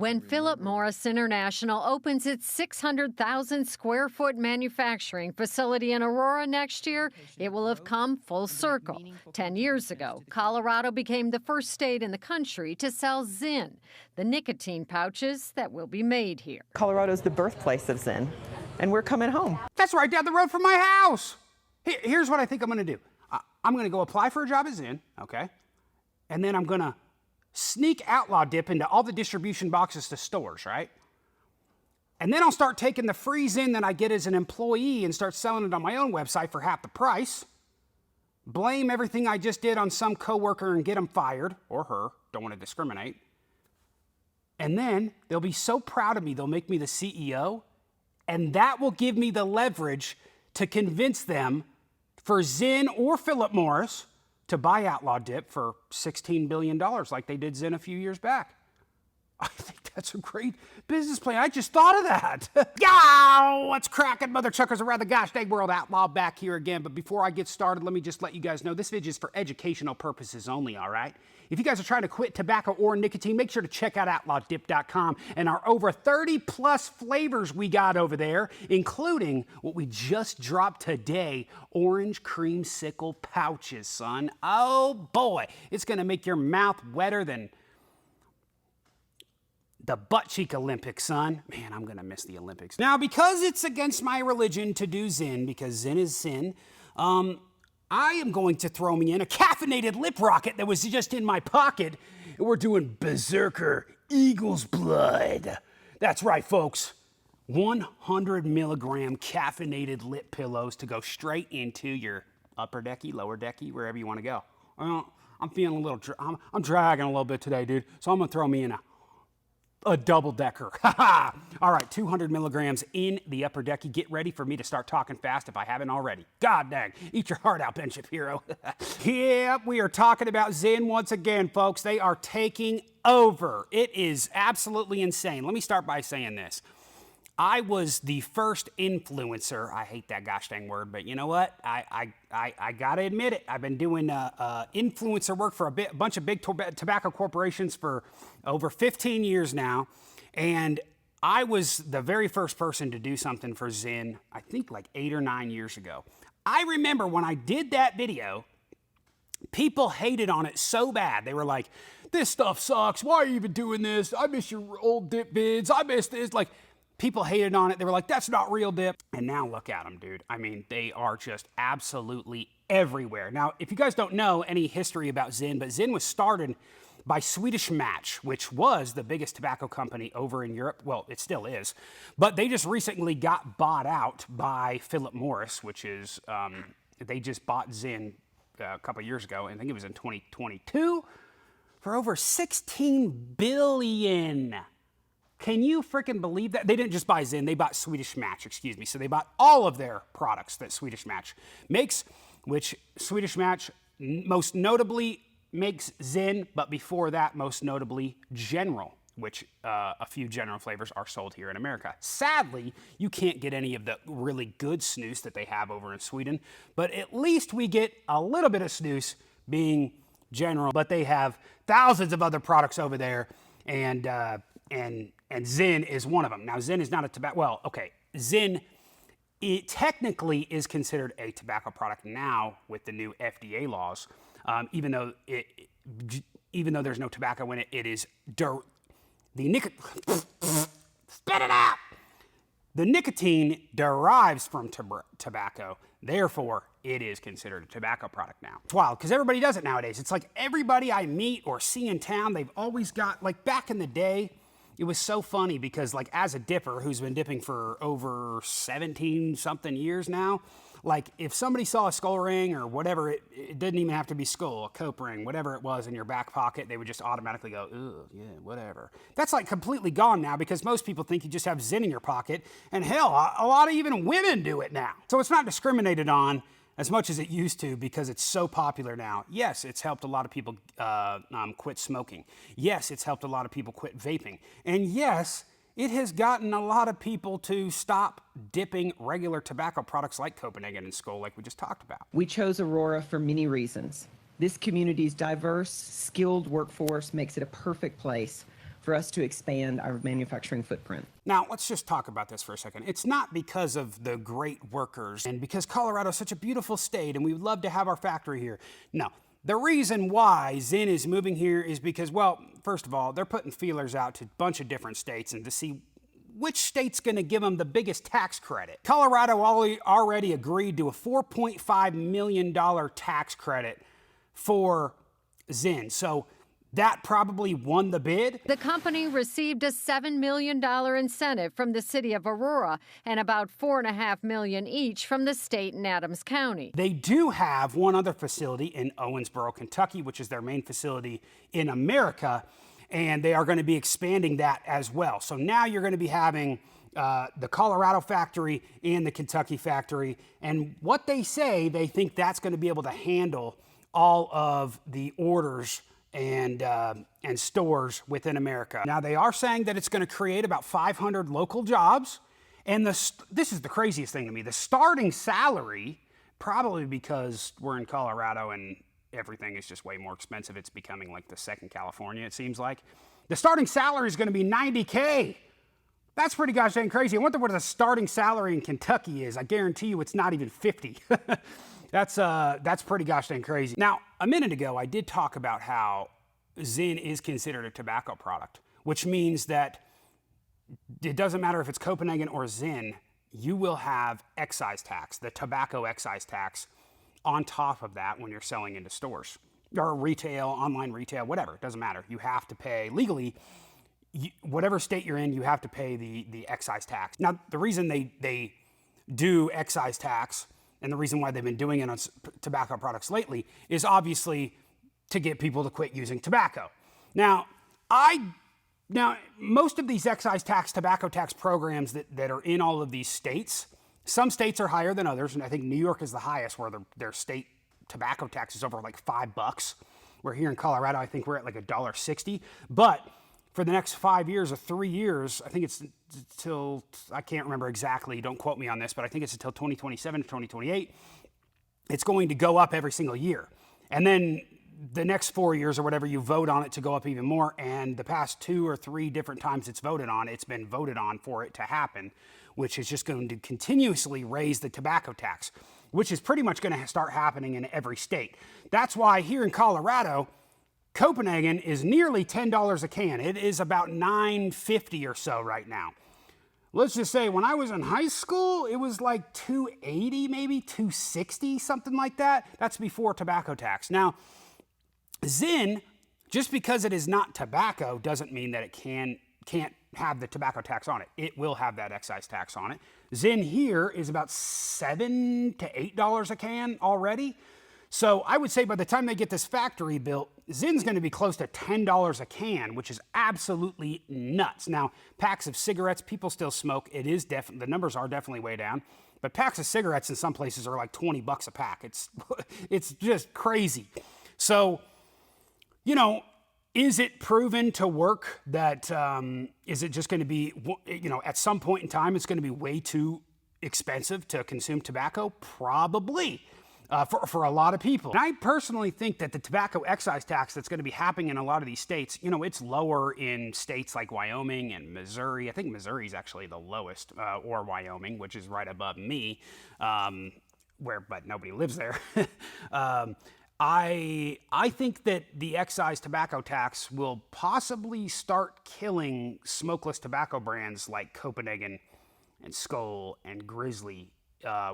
When Philip Morris International opens its 600,000 square foot manufacturing facility in Aurora next year, it will have come full circle. 10 years ago, Colorado became the first state in the country to sell ZYN, the nicotine pouches that will be made here. Colorado's the birthplace of ZYN, and we're coming home. That's right down the road from my house. Here's what I think I'm gonna do. I'm gonna go apply for a job at ZYN, okay? And then I'm gonna sneak Outlaw dip into all the distribution boxes to stores, right? And then I'll start taking the free ZYN that I get as an employee and start selling it on my own website for half the price. Blame everything I just did on some coworker and get them fired, or her, don't want to discriminate. And then they'll be so proud of me, they'll make me the CEO, and that will give me the leverage to convince them for ZYN or Philip Morris to buy Outlaw Dip for $16 billion like they did ZYN a few years back. I think that's a great business plan. I just thought of that. Yow! What's cracking, mother chuckers around the gosh dang world? Outlaw back here again. But before I get started, let me just let you guys know this video is for educational purposes only, all right? If you guys are trying to quit tobacco or nicotine, make sure to check out outlawdip.com and our over 30 plus flavors we got over there, including what we just dropped today, orange creamsicle pouches, son. Oh boy, it's gonna make your mouth wetter than the butt cheek Olympics, son. Man, I'm gonna miss the Olympics. Now, because it's against my religion to do ZYN, because ZYN is sin, I am going to throw me in a caffeinated lip rocket that was just in my pocket, and we're doing Berserker Eagle's Blood. That's right, folks. 100 milligram caffeinated lip pillows to go straight into your upper decky, lower decky, wherever you want to go. I'm feeling a little, I'm dragging a little bit today, dude, so I'm gonna throw me in a double decker. All right, 200 milligrams in the upper decky. Get ready for me to start talking fast if I haven't already. God dang, eat your heart out, Benship Hero. Yep, we are talking about ZYN once again, folks. They are taking over. It is absolutely insane. Let me start by saying this. I was the first influencer. I hate that gosh dang word, but you know what? I gotta admit it. I've been doing influencer work for a bunch of big tobacco corporations for over 15 years now, and I was the very first person to do something for ZYN, I think like 8 or 9 years ago. I remember when I did that video, people hated on it so bad. They were like, this stuff sucks. Why are you even doing this? I miss your old dip vids. I miss this. Like, people hated on it. They were like, that's not real dip. And now look at them, dude. I mean, they are just absolutely everywhere. Now, if you guys don't know any history about ZYN, but ZYN was started by Swedish Match, which was the biggest tobacco company over in Europe. Well, it still is. But they just recently got bought out by Philip Morris, which is, they just bought ZYN a couple years ago. I think it was in 2022 for over $16 billion. Can you freaking believe that? They didn't just buy ZYN, they bought Swedish Match, excuse me. So they bought all of their products that Swedish Match makes, which Swedish Match most notably makes ZYN, but before that, most notably General, which a few General flavors are sold here in America. Sadly, you can't get any of the really good snus that they have over in Sweden, but at least we get a little bit of snus being General, but they have thousands of other products over there, and ZYN is one of them. Now, ZYN is not a tobacco, well, okay, ZYN, it technically is considered a tobacco product now with the new FDA laws, even though there's no tobacco in it, it is spit it out! The nicotine derives from tobacco, therefore, it is considered a tobacco product now. It's wild, because everybody does it nowadays. It's like everybody I meet or see in town, they've always got, like back in the day, it was so funny because like as a dipper who's been dipping for over 17 something years now, like if somebody saw a skull ring or whatever, it didn't even have to be skull, a cope ring, whatever it was in your back pocket, they would just automatically go, ugh, yeah, whatever. That's like completely gone now because most people think you just have ZYN in your pocket, and hell, a lot of even women do it now. So it's not discriminated on as much as it used to because it's so popular now. Yes, it's helped a lot of people quit smoking. Yes, it's helped a lot of people quit vaping. And yes, it has gotten a lot of people to stop dipping regular tobacco products like Copenhagen and Skoal, like we just talked about. We chose Aurora for many reasons. This community's diverse, skilled workforce makes it a perfect place for for us to expand our manufacturing footprint. Now, let's just talk about this for a second. It's not because of the great workers and because Colorado is such a beautiful state and we would love to have our factory here. No. The reason why ZYN is moving here is because, well, first of all, they're putting feelers out to a bunch of different states and to see which state's going to give them the biggest tax credit. Colorado already agreed to a $4.5 million tax credit for ZYN. So that probably won the bid. The company received a $7 million incentive from the city of Aurora and about $4.5 million each from the state and Adams County. They do have one other facility in Owensboro, Kentucky, which is their main facility in America, and they are going to be expanding that as well. So now you're going to be having the Colorado factory and the Kentucky factory, and what they say, they think that's going to be able to handle all of the orders and stores within America. Now, they are saying that it's going to create about 500 local jobs. And this is the craziest thing to me. The starting salary, probably because we're in Colorado and everything is just way more expensive, it's becoming like the second California, it seems like. The starting salary is going to be $90K. That's pretty gosh dang crazy. I wonder what the starting salary in Kentucky is. I guarantee you it's not even 50. That's pretty gosh dang crazy. Now, a minute ago, I did talk about how ZYN is considered a tobacco product, which means that it doesn't matter if it's Copenhagen or ZYN, you will have excise tax, the tobacco excise tax, on top of that when you're selling into stores or retail, online retail, whatever. It doesn't matter. You have to pay legally. Whatever state you're in, you have to pay the excise tax. Now, the reason they do excise tax and the reason why they've been doing it on tobacco products lately is obviously to get people to quit using tobacco. Now, most of these excise tax, tobacco tax programs that are in all of these states, some states are higher than others, and I think New York is the highest where their state tobacco tax is over like $5. Where here in Colorado, I think we're at like $1.60. But for the next 5 years or 3 years, I think it's till, I can't remember exactly, don't quote me on this, but I think it's until 2027 to 2028, it's going to go up every single year. And then the next 4 years or whatever, you vote on it to go up even more. And the past 2 or 3 different times it's been voted on for it to happen, which is just going to continuously raise the tobacco tax, which is pretty much going to start happening in every state. That's why here in Colorado, Copenhagen is nearly $10 a can. It is about $9.50 or so right now. Let's just say when I was in high school, it was like $2.80, maybe $2.60, something like that. That's before tobacco tax. Now, ZYN, just because it is not tobacco, doesn't mean that it can't have the tobacco tax on it. It will have that excise tax on it. ZYN here is about $7 to $8 a can already. So I would say by the time they get this factory built, ZYN's going to be close to $10 a can, which is absolutely nuts. Now, packs of cigarettes, people still smoke. It is the numbers are definitely way down. But packs of cigarettes in some places are like $20 a pack. It's just crazy. So, you know, is it proven to work that, is it just going to be, you know, at some point in time, it's going to be way too expensive to consume tobacco? Probably. For a lot of people. And I personally think that the tobacco excise tax that's going to be happening in a lot of these states, you know, it's lower in states like Wyoming and Missouri. I think Missouri is actually the lowest, or Wyoming, which is right above me, but nobody lives there. I think that the excise tobacco tax will possibly start killing smokeless tobacco brands like Copenhagen and Skoal and Grizzly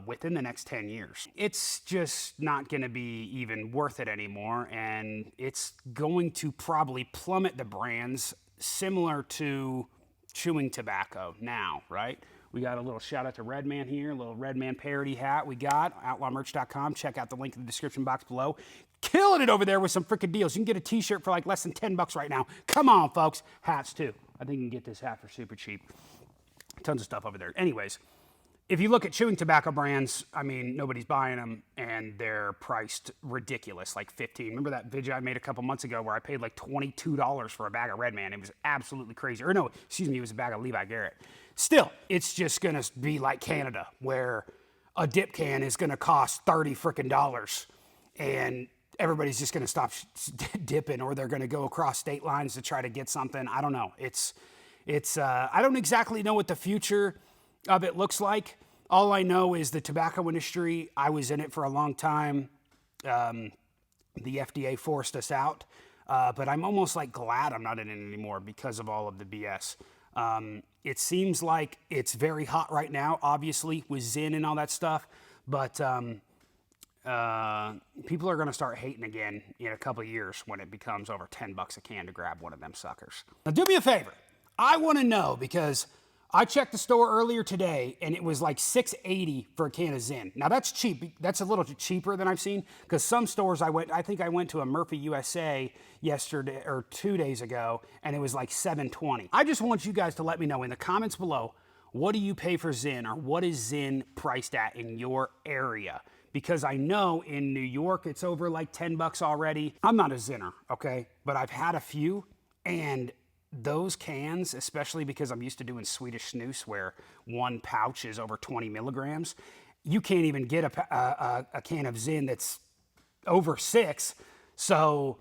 within the next 10 years. It's just not going to be even worth it anymore, and it's going to probably plummet the brands similar to chewing tobacco now, right? We got a little shout out to Redman here, a little Redman parody hat we got, outlawmerch.com. Check out the link in the description box below. Killing it over there with some freaking deals. You can get a t-shirt for like less than $10 right now. Come on, folks. Hats too. I think you can get this hat for super cheap. Tons of stuff over there. Anyways, if you look at chewing tobacco brands, I mean, nobody's buying them, and they're priced ridiculous, like $15. Remember that video I made a couple months ago where I paid like $22 for a bag of Redman? It was absolutely crazy. Or no, excuse me, it was a bag of Levi Garrett. Still, it's just gonna be like Canada, where a dip can is gonna cost $30 frickin', and everybody's just going to stop dipping, or they're going to go across state lines to try to get something. I don't know. I don't exactly know what the future of it looks like. All I know is the tobacco industry, I was in it for a long time. The FDA forced us out, but I'm almost like glad I'm not in it anymore because of all of the BS. It seems like it's very hot right now, obviously, with ZYN and all that stuff, but people are going to start hating again in a couple of years when it becomes over $10 a can to grab one of them suckers. Now, do me a favor. I want to know, because I checked the store earlier today and it was like $6.80 for a can of ZYN. Now that's cheap. That's a little cheaper than I've seen, because some stores I think I went to a Murphy USA yesterday or 2 days ago and it was like $7.20. I just want you guys to let me know in the comments below, what do you pay for ZYN, or what is ZYN priced at in your area? Because I know in New York it's over like $10 already. I'm not a ZYNer, okay? But I've had a few, and those cans, especially because I'm used to doing Swedish snus where one pouch is over 20 milligrams, you can't even get a can of ZYN that's over 6. So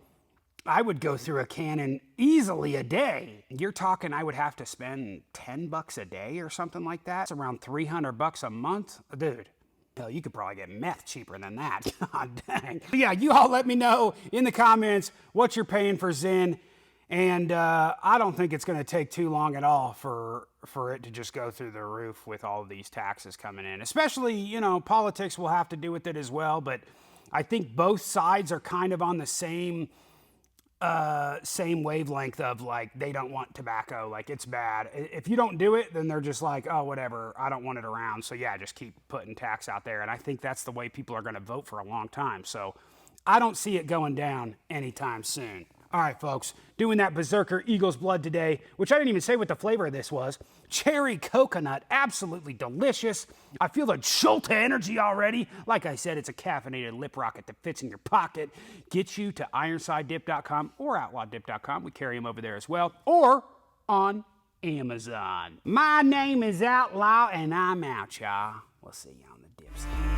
I would go through a can in easily a day. You're talking I would have to spend $10 a day or something like that. It's around $300 a month. Dude, hell, you could probably get meth cheaper than that. God dang. But yeah, you all let me know in the comments what you're paying for ZYN. And I don't think it's going to take too long at all for it to just go through the roof with all of these taxes coming in. Especially, you know, politics will have to do with it as well. But I think both sides are kind of on the same wavelength of, like, they don't want tobacco, like it's bad. If you don't do it, then they're just like, oh, whatever, I don't want it around. So yeah, just keep putting tax out there. And I think that's the way people are going to vote for a long time. So I don't see it going down anytime soon. All right, folks, doing that Berserker Eagle's Blood today, which I didn't even say what the flavor of this was. Cherry coconut, absolutely delicious. I feel the jolt of energy already. Like I said, it's a caffeinated lip rocket that fits in your pocket. Get you to IronsideDip.com or OutlawDip.com. We carry them over there as well. Or on Amazon. My name is Outlaw, and I'm out, y'all. We'll see you on the dip stand.